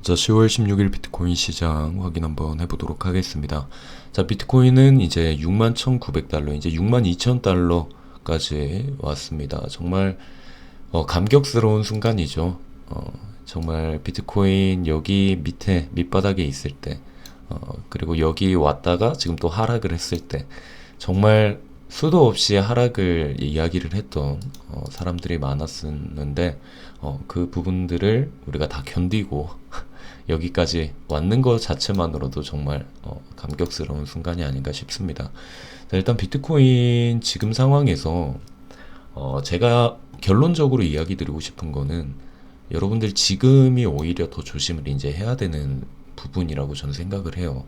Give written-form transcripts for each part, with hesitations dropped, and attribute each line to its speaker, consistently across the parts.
Speaker 1: 자, 10월 16일 비트코인 시장 확인 한번 해보도록 하겠습니다. 자, 비트코인은 이제 61,900달러, 이제 62,000달러까지 왔습니다. 정말 감격스러운 순간이죠. 정말 비트코인 여기 밑에 밑바닥에 있을 때, 그리고 여기 왔다가 지금 또 하락을 했을 때, 정말 수도 없이 하락을 이야기를 했던 사람들이 많았었는데, 그 부분들을 우리가 다 견디고 여기까지 왔는 것 자체만으로도 정말 감격스러운 순간이 아닌가 싶습니다. 자, 일단 비트코인 지금 상황에서 제가 결론적으로 이야기 드리고 싶은 거는 여러분들 지금이 오히려 더 조심을 이제 해야 되는 부분이라고 저는 생각을 해요.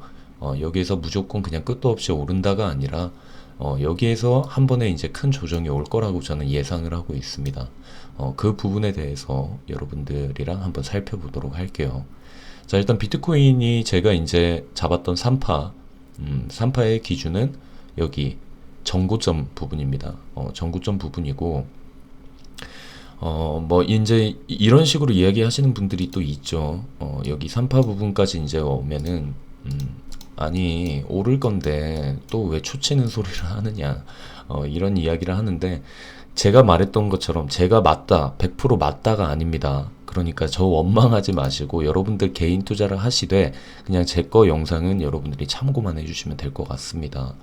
Speaker 1: 여기에서 무조건 그냥 끝도 없이 오른다가 아니라 여기에서 한 번에 이제 큰 조정이 올 거라고 저는 예상을 하고 있습니다. 그 부분에 대해서 여러분들이랑 한번 살펴보도록 할게요. 자, 일단 비트코인이 제가 이제 잡았던 3파의 기준은 여기 정고점 부분입니다. 정고점 부분이고, 뭐, 이제 이런 식으로 이야기하시는 분들이 또 있죠. 여기 3파 부분까지 이제 오면은, 아니, 오를 건데 또 왜 초치는 소리를 하느냐. 이런 이야기를 하는데, 제가 말했던 것처럼 제가 맞다, 100% 맞다가 아닙니다. 그러니까 저 원망하지 마시고 여러분들 개인 투자를 하시되 그냥 제 거 영상은 여러분들이 참고만 해주시면 될 것 같습니다.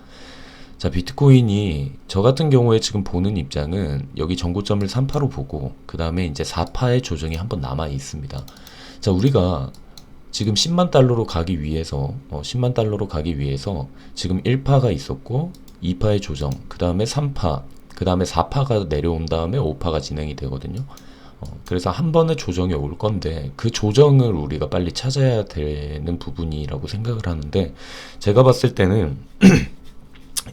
Speaker 1: 자, 비트코인이 저 같은 경우에 지금 보는 입장은 여기 전고점을 3파로 보고 그 다음에 이제 4파의 조정이 한번 남아 있습니다. 자, 우리가 지금 10만 달러로 가기 위해서 10만 달러로 가기 위해서 지금 1파가 있었고 2파의 조정, 그 다음에 3파, 그 다음에 4파가 내려온 다음에 5파가 진행이 되거든요. 그래서 한 번의 조정이 올 건데 그 조정을 우리가 빨리 찾아야 되는 부분이라고 생각을 하는데, 제가 봤을 때는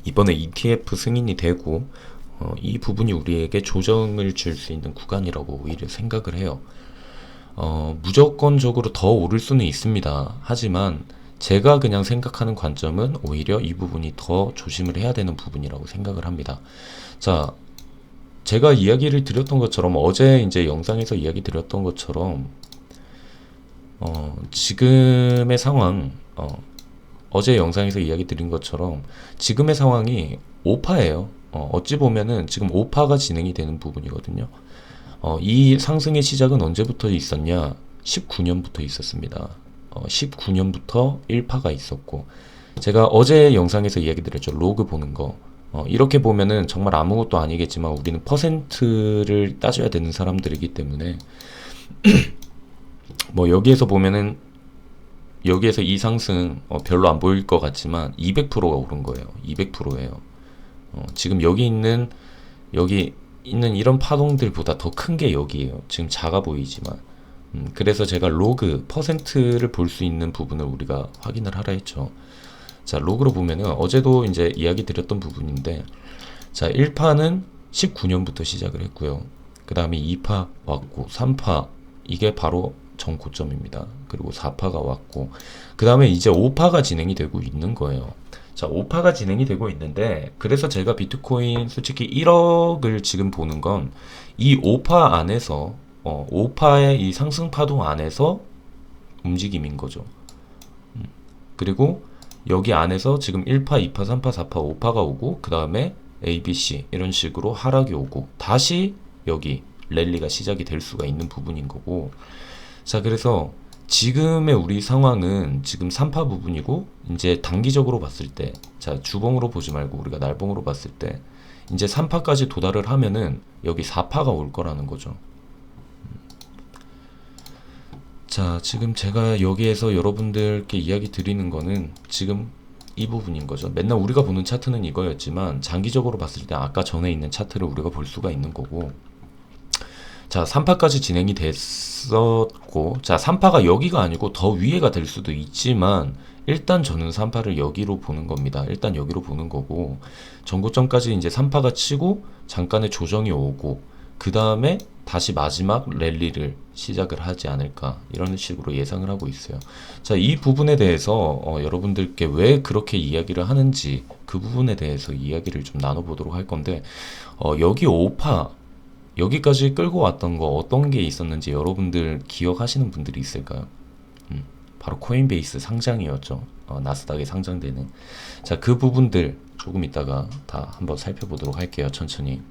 Speaker 1: 이번에 ETF 승인이 되고 이 부분이 우리에게 조정을 줄 수 있는 구간이라고 오히려 생각을 해요. 무조건적으로 더 오를 수는 있습니다. 하지만 제가 그냥 생각하는 관점은 오히려 이 부분이 더 조심을 해야 되는 부분이라고 생각을 합니다. 자, 제가 이야기를 드렸던 것처럼 어제 이제 영상에서 이야기 드렸던 것처럼 지금의 상황, 어제 영상에서 이야기 드린 것처럼 지금의 상황이 5파예요. 어찌 보면은 지금 5파가 진행이 되는 부분이거든요. 이 상승의 시작은 언제부터 있었냐? 19년부터 있었습니다. 19년부터 1파가 있었고, 제가 어제 영상에서 이야기 드렸죠. 로그 보는 거. 이렇게 보면은 정말 아무것도 아니겠지만 우리는 퍼센트를 따져야 되는 사람들이기 때문에 뭐 여기에서 보면은 여기에서 이 상승 별로 안 보일 것 같지만 200%가 오른 거예요. 200%예요. 지금 여기 있는 이런 파동들보다 더 큰 게 여기에요. 지금 작아 보이지만. 그래서 제가 로그 퍼센트를 볼 수 있는 부분을 우리가 확인을 하라 했죠. 자, 로그로 보면은 어제도 이제 이야기 드렸던 부분인데, 자, 1파는 19년부터 시작을 했고요. 그 다음에 2파 왔고 3파, 이게 바로 전고점입니다. 그리고 4파가 왔고 그 다음에 이제 5파가 진행이 되고 있는 거예요. 자, 5파가 진행이 되고 있는데, 그래서 제가 비트코인 솔직히 1억을 지금 보는 건 이 5파 안에서 5파의 이 상승 파동 안에서 움직임인 거죠. 그리고 여기 안에서 지금 1파, 2파, 3파, 4파, 5파가 오고 그 다음에 A, B, C 이런 식으로 하락이 오고 다시 여기 랠리가 시작이 될 수가 있는 부분인 거고, 자, 그래서 지금의 우리 상황은 지금 3파 부분이고, 이제 단기적으로 봤을 때, 자, 주봉으로 보지 말고 우리가 날봉으로 봤을 때 이제 3파까지 도달을 하면은 여기 4파가 올 거라는 거죠. 자, 지금 제가 여기에서 여러분들께 이야기 드리는 거는 지금 이 부분인 거죠. 맨날 우리가 보는 차트는 이거였지만 장기적으로 봤을 때 아까 전에 있는 차트를 우리가 볼 수가 있는 거고, 자, 3파까지 진행이 됐었고, 자, 3파가 여기가 아니고 더 위에가 될 수도 있지만 일단 저는 3파를 여기로 보는 겁니다. 일단 여기로 보는 거고, 전고점까지 이제 3파가 치고 잠깐의 조정이 오고 그 다음에 다시 마지막 랠리를 시작을 하지 않을까, 이런 식으로 예상을 하고 있어요. 자, 이 부분에 대해서 여러분들께 왜 그렇게 이야기를 하는지 그 부분에 대해서 이야기를 좀 나눠보도록 할 건데, 여기 5파 여기까지 끌고 왔던 거 어떤 게 있었는지 여러분들 기억하시는 분들이 있을까요? 바로 코인베이스 상장이었죠. 나스닥에 상장되는. 자, 그 부분들 조금 이따가 다 한번 살펴보도록 할게요. 천천히.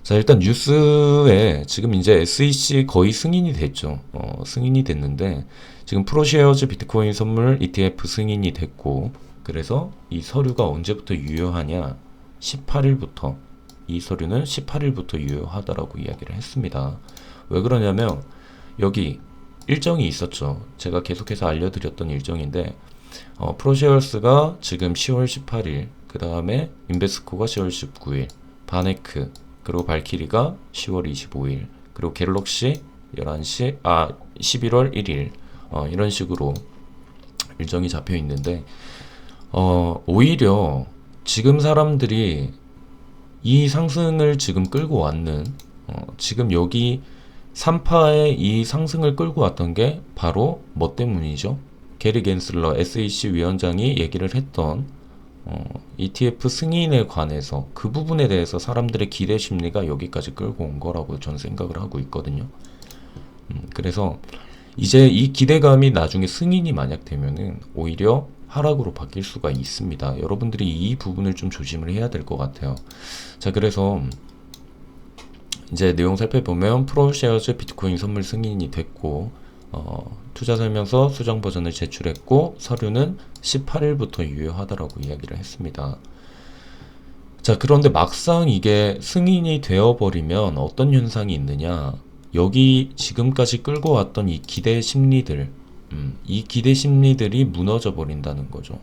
Speaker 1: 자, 일단 뉴스에 지금 이제 SEC 거의 승인이 됐죠. 승인이 됐는데 지금 프로쉐어즈 비트코인 선물 ETF 승인이 됐고, 그래서 이 서류가 언제부터 유효하냐? 18일부터. 이 서류는 18일부터 유효하다라고 이야기를 했습니다. 왜 그러냐면 여기 일정이 있었죠. 제가 계속해서 알려드렸던 일정인데 프로쉐어스가 지금 10월 18일, 그 다음에 인베스코가 10월 19일, 바네크, 그리고 발키리가 10월 25일, 그리고 갤럭시 11월 1일, 이런 식으로 일정이 잡혀 있는데 오히려 지금 사람들이 이 상승을 지금 끌고 왔는 지금 여기 3파의 이 상승을 끌고 왔던 게 바로 뭐 때문이죠? 게리 겐슬러 SEC 위원장이 얘기를 했던 ETF 승인에 관해서 그 부분에 대해서 사람들의 기대 심리가 여기까지 끌고 온 거라고 저는 생각을 하고 있거든요. 그래서 이제 이 기대감이 나중에 승인이 만약 되면은 오히려 하락으로 바뀔 수가 있습니다. 여러분들이 이 부분을 좀 조심을 해야 될 것 같아요. 자, 그래서 이제 내용 살펴보면 프로쉐어즈 비트코인 선물 승인이 됐고 투자 설명서 수정 버전을 제출했고 서류는 18일부터 유효하다라고 이야기를 했습니다. 자, 그런데 막상 이게 승인이 되어버리면 어떤 현상이 있느냐? 여기 지금까지 끌고 왔던 이 기대 심리들, 이 기대 심리들이 무너져 버린다는 거죠.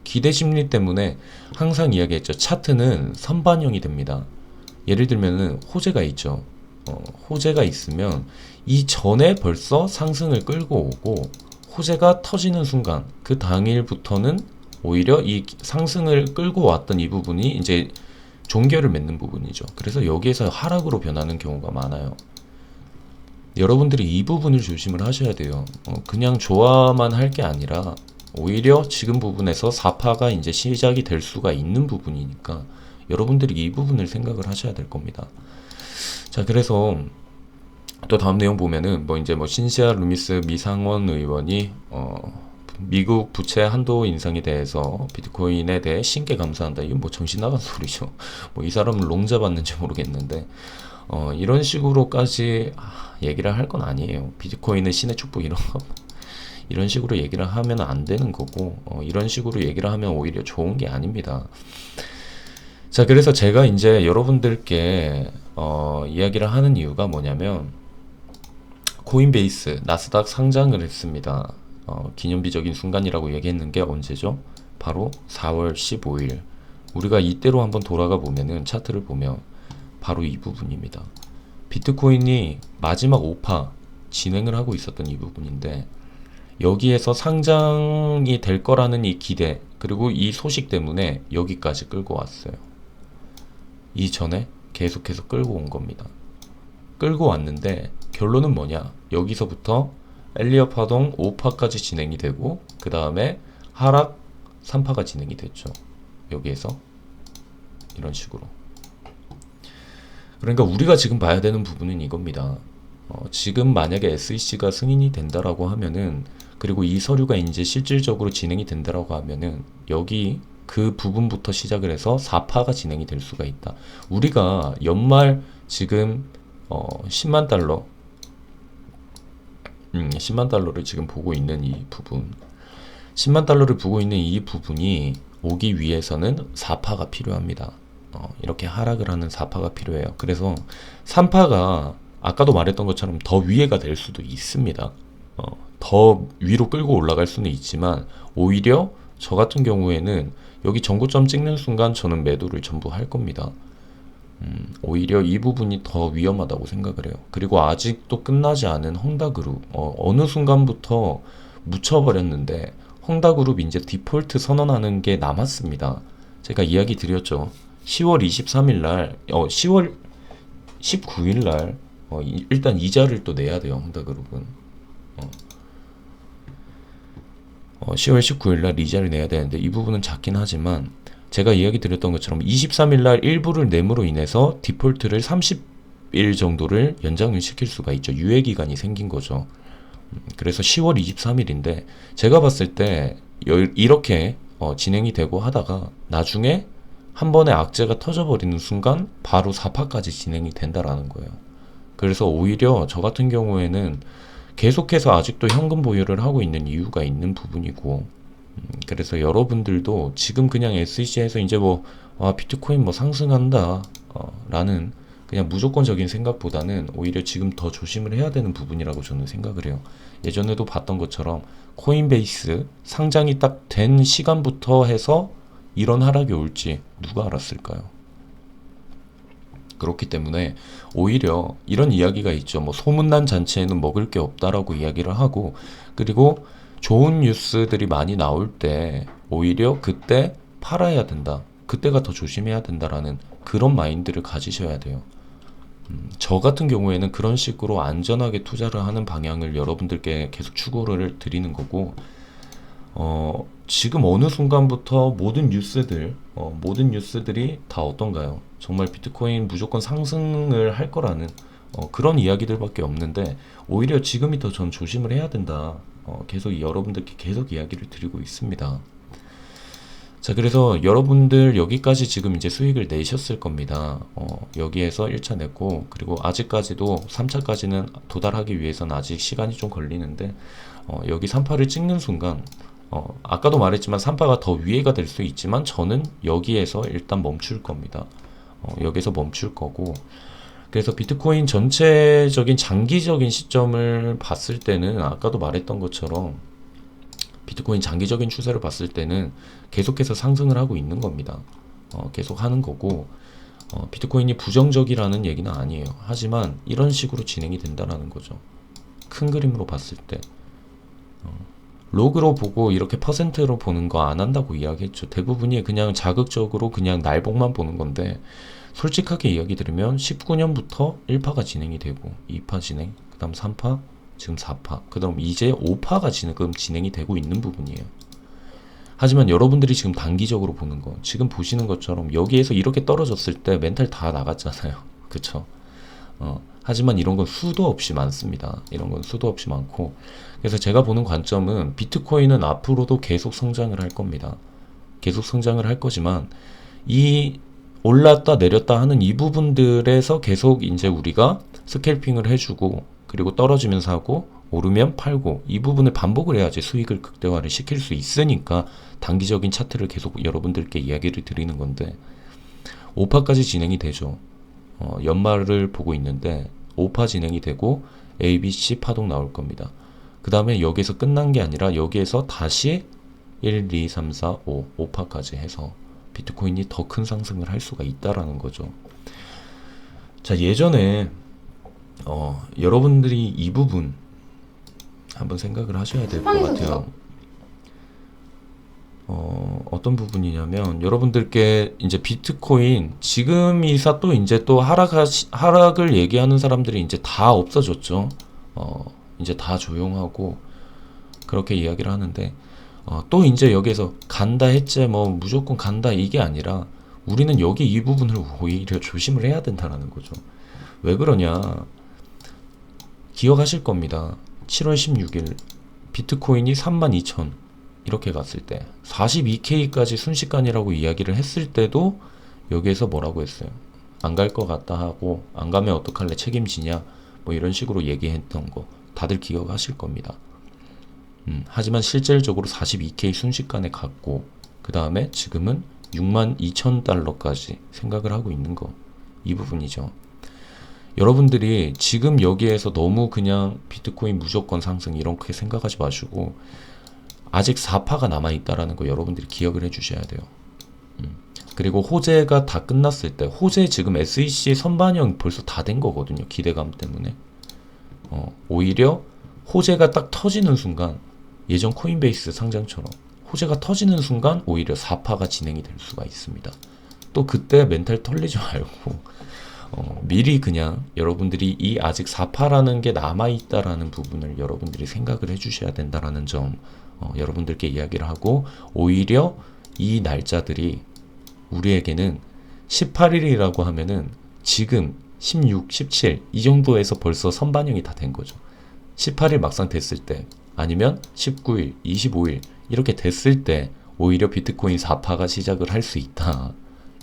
Speaker 1: 기대 심리 때문에 항상 이야기했죠. 차트는 선반영이 됩니다. 예를 들면은 호재가 있죠. 호재가 있으면 이 전에 벌써 상승을 끌고 오고 호재가 터지는 순간 그 당일부터는 오히려 이 상승을 끌고 왔던 이 부분이 이제 종결을 맺는 부분이죠. 그래서 여기에서 하락으로 변하는 경우가 많아요. 여러분들이 이 부분을 조심을 하셔야 돼요. 그냥 좋아만 할 게 아니라 오히려 지금 부분에서 4파가 이제 시작이 될 수가 있는 부분이니까 여러분들이 이 부분을 생각을 하셔야 될 겁니다. 자, 그래서 또 다음 내용 보면은 이제 신시아 루미스 미상원 의원이 미국 부채 한도 인상에 대해서 비트코인에 대해 신께 감사한다. 이건 정신 나간 소리죠. 이 사람은 롱 잡았는지 모르겠는데 이런 식으로까지 얘기를 할 건 아니에요. 비트코인은 신의 축복 이런 식으로 얘기를 하면 안 되는 거고 이런 식으로 얘기를 하면 오히려 좋은 게 아닙니다. 자, 그래서 제가 이제 여러분들께 이야기를 하는 이유가 뭐냐면 코인베이스 나스닥 상장을 했습니다. 기념비적인 순간이라고 얘기했는 게 언제죠? 바로 4월 15일. 우리가 이때로 한번 돌아가 보면은 차트를 보면 바로 이 부분입니다. 비트코인이 마지막 5파 진행을 하고 있었던 이 부분인데 여기에서 상장이 될 거라는 이 기대 그리고 이 소식 때문에 여기까지 끌고 왔어요. 이전에 계속해서 끌고 온 겁니다. 끌고 왔는데 결론은 뭐냐? 여기서부터 엘리엇 파동 5파까지 진행이 되고 그 다음에 하락 3파가 진행이 됐죠. 여기에서 이런 식으로. 그러니까 우리가 지금 봐야 되는 부분은 이겁니다. 지금 만약에 SEC가 승인이 된다라고 하면은 그리고 이 서류가 이제 실질적으로 진행이 된다라고 하면은 여기 그 부분부터 시작을 해서 4파가 진행이 될 수가 있다. 우리가 연말 지금 10만 달러 10만 달러를 지금 보고 있는 이 부분 10만 달러를 보고 있는 이 부분이 오기 위해서는 4파가 필요합니다. 이렇게 하락을 하는 4파가 필요해요. 그래서 3파가 아까도 말했던 것처럼 더 위에가 될 수도 있습니다. 더 위로 끌고 올라갈 수는 있지만 오히려 저 같은 경우에는 여기 전고점 찍는 순간 저는 매도를 전부 할 겁니다. 오히려 이 부분이 더 위험하다고 생각을 해요. 그리고 아직도 끝나지 않은 헝다그룹 어느 순간부터 묻혀버렸는데 헝다그룹 이제 디폴트 선언하는 게 남았습니다. 제가 이야기 드렸죠. 10월 23일 날 10월 19일 날 일단 이자를 또 내야 돼요. 헝다그룹은 10월 19일 날 이자를 내야 되는데 이 부분은 작긴 하지만 제가 이야기 드렸던 것처럼 23일 날 일부를 내므로 인해서 디폴트를 30일 정도를 연장을 시킬 수가 있죠. 유예 기간이 생긴 거죠. 그래서 10월 23일인데 제가 봤을 때 이렇게 진행이 되고 하다가 나중에 한 번에 악재가 터져버리는 순간 바로 4파까지 진행이 된다라는 거예요. 그래서 오히려 저 같은 경우에는 계속해서 아직도 현금 보유를 하고 있는 이유가 있는 부분이고, 그래서 여러분들도 지금 그냥 SEC에서 이제 비트코인 상승한다 라는 그냥 무조건적인 생각보다는 오히려 지금 더 조심을 해야 되는 부분이라고 저는 생각을 해요. 예전에도 봤던 것처럼 코인베이스 상장이 딱 된 시간부터 해서 이런 하락이 올지 누가 알았을까요? 그렇기 때문에 오히려 이런 이야기가 있죠. 소문난 잔치에는 먹을 게 없다라고 이야기를 하고, 그리고 좋은 뉴스들이 많이 나올 때 오히려 그때 팔아야 된다. 그때가 더 조심해야 된다라는 그런 마인드를 가지셔야 돼요. 저 같은 경우에는 그런 식으로 안전하게 투자를 하는 방향을 여러분들께 계속 추구를 드리는 거고, 지금 어느 순간부터 모든 뉴스들이 다 어떤가요? 정말 비트코인 무조건 상승을 할 거라는 그런 이야기들밖에 없는데, 오히려 지금이 더 전 조심을 해야 된다. 계속 여러분들께 계속 이야기를 드리고 있습니다. 자, 그래서 여러분들 여기까지 지금 이제 수익을 내셨을 겁니다. 여기에서 1차 냈고, 그리고 아직까지도 3차까지는 도달하기 위해서는 아직 시간이 좀 걸리는데, 여기 3파를 찍는 순간, 아까도 말했지만 3파가 더 위에가 될 수 있지만 저는 여기에서 일단 멈출 겁니다. 여기서 멈출 거고, 그래서 비트코인 전체적인 장기적인 시점을 봤을 때는 아까도 말했던 것처럼 비트코인 장기적인 추세를 봤을 때는 계속해서 상승을 하고 있는 겁니다. 계속 하는 거고, 비트코인이 부정적이라는 얘기는 아니에요. 하지만 이런 식으로 진행이 된다는 거죠. 큰 그림으로 봤을 때. 로그로 보고 이렇게 퍼센트로 보는 거 안 한다고 이야기했죠. 대부분이 그냥 자극적으로 그냥 날봉만 보는 건데, 솔직하게 이야기 드리면 19년부터 1파가 진행이 되고 2파 진행, 그 다음 3파, 지금 4파, 그 다음 이제 5파가 지금 진행이 되고 있는 부분이에요. 하지만 여러분들이 지금 단기적으로 보는 거, 지금 보시는 것처럼 여기에서 이렇게 떨어졌을 때 멘탈 다 나갔잖아요. 그쵸? 하지만 이런 건 수도 없이 많습니다. 이런 건 수도 없이 많고, 그래서 제가 보는 관점은 비트코인은 앞으로도 계속 성장을 할 겁니다. 계속 성장을 할 거지만 이 올랐다 내렸다 하는 이 부분들에서 계속 이제 우리가 스캘핑을 해주고, 그리고 떨어지면 사고 오르면 팔고, 이 부분을 반복을 해야지 수익을 극대화를 시킬 수 있으니까 단기적인 차트를 계속 여러분들께 이야기를 드리는 건데, 5파까지 진행이 되죠. 연말을 보고 있는데 5파 진행이 되고 ABC 파동 나올 겁니다. 그 다음에 여기서 끝난 게 아니라 여기에서 다시 1, 2, 3, 4, 5파까지 해서 비트코인이 더 큰 상승을 할 수가 있다라는 거죠. 자, 예전에 여러분들이 이 부분 한번 생각을 하셔야 될 것 같아요. 어떤 부분이냐면, 여러분들께 이제 비트코인 지금 이사 또 이제 또 하락을 얘기하는 사람들이 이제 다 없어졌죠. 이제 다 조용하고 그렇게 이야기를 하는데, 또 이제 여기에서 간다 했지 무조건 간다 이게 아니라 우리는 여기 이 부분을 오히려 조심을 해야 된다는 거죠. 왜 그러냐, 기억하실 겁니다. 7월 16일 비트코인이 32,000 이렇게 갔을 때 42K까지 순식간이라고 이야기를 했을 때도 여기에서 뭐라고 했어요? 안 갈 것 같다 하고, 안 가면 어떡할래, 책임지냐, 이런 식으로 얘기했던 거 다들 기억하실 겁니다. 하지만 실질적으로 42K 순식간에 갔고, 그 다음에 지금은 62,000달러까지 생각을 하고 있는 거, 이 부분이죠. 여러분들이 지금 여기에서 너무 그냥 비트코인 무조건 상승 이렇게 생각하지 마시고, 아직 4파가 남아있다라는 거 여러분들이 기억을 해주셔야 돼요. 그리고 호재가 다 끝났을 때, 호재 지금 SEC 선반영 벌써 다 된 거거든요. 기대감 때문에. 오히려 호재가 딱 터지는 순간, 예전 코인베이스 상장처럼 호재가 터지는 순간 오히려 4파가 진행이 될 수가 있습니다. 또 그때 멘탈 털리지 말고 미리 그냥 여러분들이 이 아직 4파라는 게 남아있다라는 부분을 여러분들이 생각을 해주셔야 된다라는 점 여러분들께 이야기를 하고, 오히려 이 날짜들이 우리에게는 18일이라고 하면은 지금 16, 17 이 정도에서 벌써 선반영이 다 된 거죠. 18일 막상 됐을 때 아니면 19일, 25일 이렇게 됐을 때 오히려 비트코인 4파가 시작을 할 수 있다.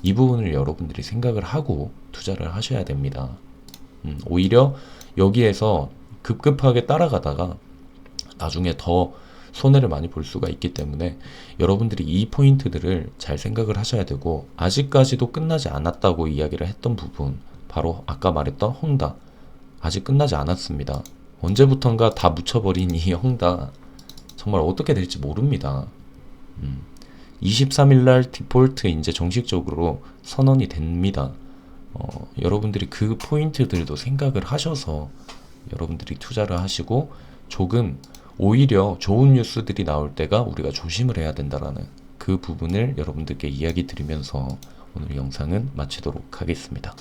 Speaker 1: 이 부분을 여러분들이 생각을 하고 투자를 하셔야 됩니다. 오히려 여기에서 급급하게 따라가다가 나중에 더 손해를 많이 볼 수가 있기 때문에 여러분들이 이 포인트들을 잘 생각을 하셔야 되고, 아직까지도 끝나지 않았다고 이야기를 했던 부분, 바로 아까 말했던 헝다, 아직 끝나지 않았습니다. 언제부턴가 다 묻혀버린 이 헝다 정말 어떻게 될지 모릅니다. 23일날 디폴트 이제 정식적으로 선언이 됩니다. 여러분들이 그 포인트들도 생각을 하셔서 여러분들이 투자를 하시고, 조금 오히려 좋은 뉴스들이 나올 때가 우리가 조심을 해야 된다라는 그 부분을 여러분들께 이야기 드리면서 오늘 영상은 마치도록 하겠습니다.